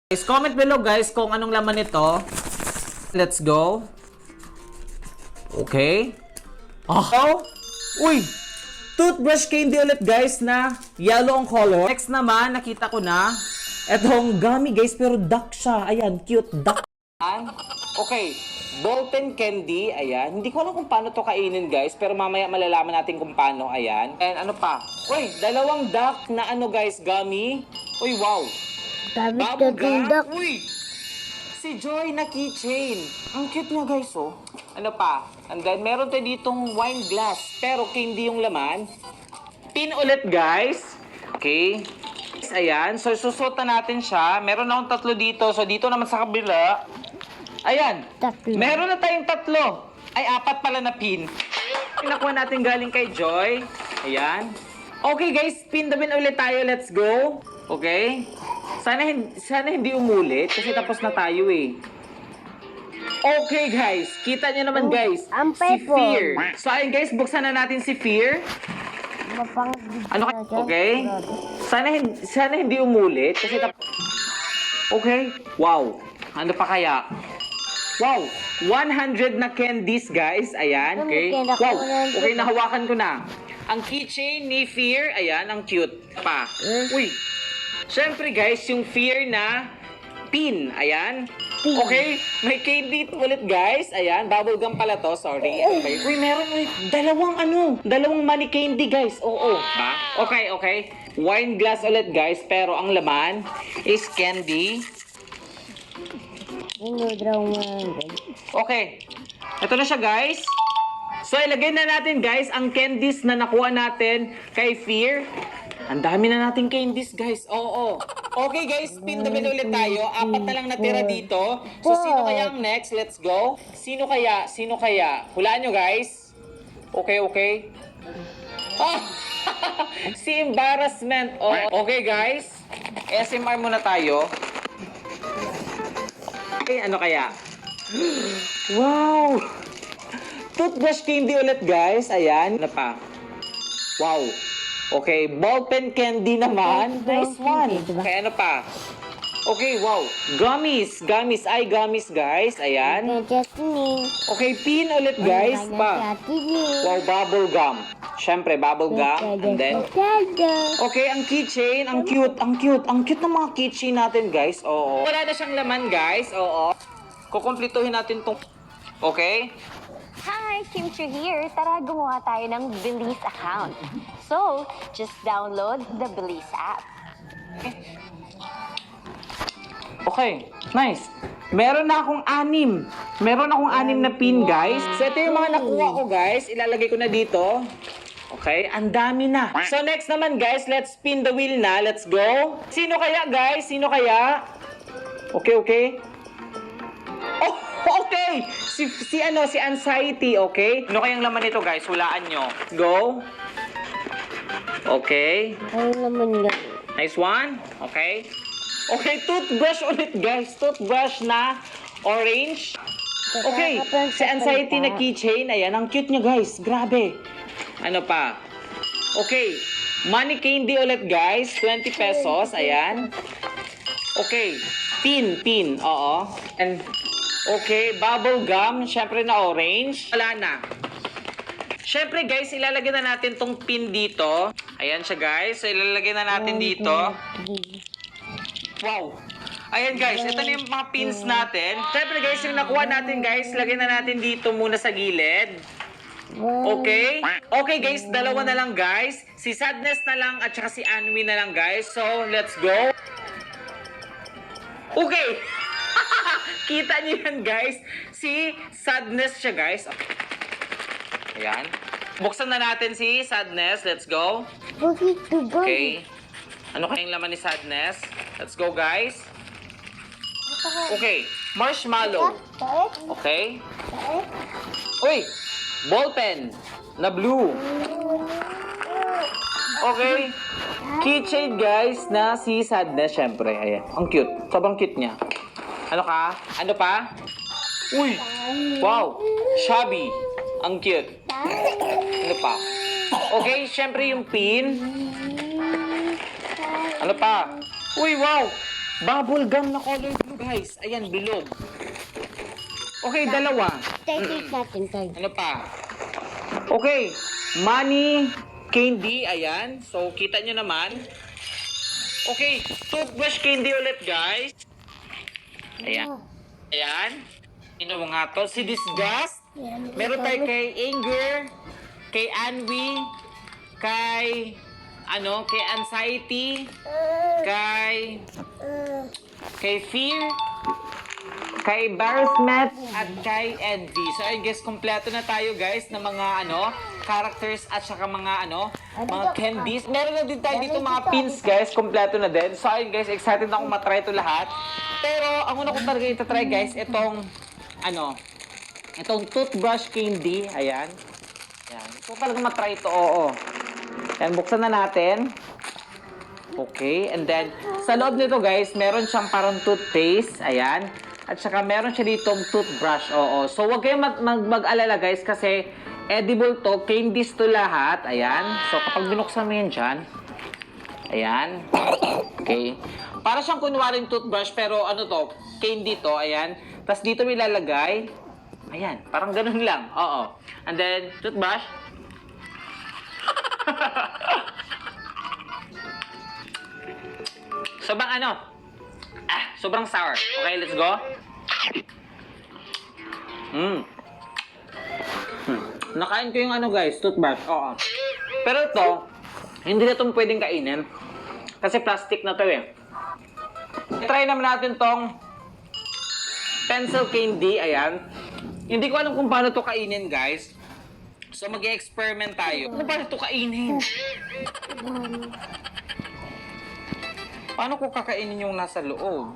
Guys, comment below guys kung anong laman nito. Let's go. Okay. Oh. Uy. Toothbrush candy ulit guys na yellow ang color. Next naman, nakita ko na etong gummy guys pero duck siya. Ayan, cute duck. Okay. Ballpen candy. Ayan. Hindi ko alam kung paano to kainin guys pero mamaya malalaman natin kung paano. Ayan. And ano pa? Uy, dalawang duck na ano guys, gummy. Uy, wow. Bubblegum duck. Uy! Si Joy na keychain. Ang cute niya guys, oh. Ano pa? And then, meron tayo ditong wine glass. Pero candy yung laman. Pin ulit, guys. Okay. Ayan. So, susutan natin siya. Meron akong tatlo dito. So, dito naman sa kabila. Ayan. Tatlo. Meron na tayong tatlo. Ay, apat pala na pin. Pinakuha natin galing kay Joy. Ayan. Okay, guys. Pin namin ulit tayo. Let's go. Okay. Sana hindi umulit kasi tapos na tayo eh. Okay guys, kita nyo naman guys, si Fear. So ayun guys, buksan na natin si Fear. Ano okay? Sana hindi umulit kasi tapos. Okay, wow. Ano pa kaya? Wow, 100 na candies guys, ayan. Okay. Wow, okay, nahawakan ko na. Ang keychain ni Fear, ayan, ang cute pa. Uy. Siyempre guys, yung Fear na pin. Ayan. Okay, may candy ulit guys. Ayan, bubblegum pala to. Sorry. Okay. Uy, meron ulit. Dalawang money candy guys. Oo. Ha? Okay. Wine glass ulit guys. Pero ang laman is candy. Okay. Ito na siya guys. So, ilagay na natin guys ang candies na nakuha natin kay Fear. Ang dami na nating candies, guys. Oo. Okay, guys. Spin the wheel ulit tayo. Apat na lang natira dito. So, sino kaya ang next? Let's go. Sino kaya? Hulaan nyo, guys. Okay. Oh! Si embarrassment. Oh. Okay, guys. SMR muna tayo. Okay, ano kaya? Wow! Toothbrush candy ulit, guys. Ayan. Ano pa? Wow. Okay, ballpen candy naman. Nice one. Okay, ano pa? Okay, wow. Gummies, guys. Ayan. Okay, pin ulit, guys. Pa. Wow, bubble gum. Siyempre, bubble gum. And then, okay, ang keychain. Ang cute. Ang cute ng mga keychain natin, guys. Oo. Wala na siyang laman, guys. Oo. Kukumplituhin natin tong... Okay? Hi, Kimchi here. Tara, gumawa tayo ng Belize account. So, just download the Belize app. Okay, nice. Meron akong anim na pin, guys. So, ito yung mga nakuha ko, guys. Ilalagay ko na dito. Okay, ang dami na. So, next naman, guys, let's spin the wheel na. Let's go. Sino kaya, guys? Okay. Oh, okay. Si Anxiety, okay? Ano kayang laman nito, guys? Hulaan nyo. Go. Okay. Nice one. Okay. Okay, toothbrush ulit, guys. Toothbrush na orange. Okay. Si Anxiety na keychain. Ayan, ang cute niya, guys. Grabe. Ano pa? Okay. Money candy ulit, guys. 20 pesos. Ayan. Okay. Pin. Oo. And okay, bubble gum, syempre na orange. Wala na. Syempre guys, ilalagay na natin tong pin dito. Ayan siya guys. So ilalagay na natin dito. Wow. Ayan guys, ito na yung mga pins natin. Syempre guys, yung nakuha natin guys, lagay na natin dito muna sa gilid. Okay? Okay guys, dalawa na lang guys. Si Sadness na lang at saka si Anwi na lang guys. So, let's go. Okay. Kita niyo yan, guys. Si Sadness siya, guys. Ayan. Buksan na natin si Sadness. Let's go. Okay. Ano kayang laman ni Sadness? Let's go, guys. Okay. Marshmallow. Okay. Uy! Ballpen na blue. Okay. Keychain, guys, na si Sadness, syempre. Ayan. Ang cute. Sobrang cute niya. Ano ka? Ano pa? Uy! Wow! Shabby. Ang cute. Ano pa? Okay, syempre yung pin. Ano pa? Uy, wow! Bubble gum na color blue, guys. Ayan, bilog. Okay, dalawa. Take natin, Tay. Ano pa? Okay, money candy, ayan. So, kita nyo naman. Okay, toothbrush candy ulit, guys. Ayan. Ayan. Ino mo nga to. Si Disgust. Meron tayo kay Anger, kay Anwi, kay Anxiety, kay Fear, kay Embarrassment, at kay Envy. So, I guess, kompleto na tayo, guys, ng mga, characters at saka mga, mga candies. Meron na din tayo dito mga pins, guys. Kompleto na din. So, ayun, guys, excited na akong matry ito lahat. Pero, ang una ko talaga itatry, guys, itong toothbrush candy. Ayan. Ayan. So, talaga matry ito, oo. Ayan, buksan na natin. Okay, and then, sa loob nito, guys, meron siyang parang toothpaste. Ayan. At saka meron siya ditong toothbrush, oo. So, huwag kayong mag-alala, guys, kasi edible to, candies to lahat. Ayan. So, kapag binuksan mo yan dyan, ayan. Okay. Para siyang kunwaring toothbrush, pero ano to, candy to, ayan. Tapos dito may lalagay. Ayan, parang ganun lang. Oo. And then, toothbrush. Sobrang sobrang sour. Okay, let's go. Nakain ko yung guys, toothbrush. Oo. Pero ito, hindi na itong pwedeng kainin. Kasi plastic na to eh. Try naman natin tong pencil candy. Ayan. Hindi ko alam kung paano to kainin, guys. So, mag-experiment tayo. Kung paano to kainin? Paano ko kakainin yung nasa loob?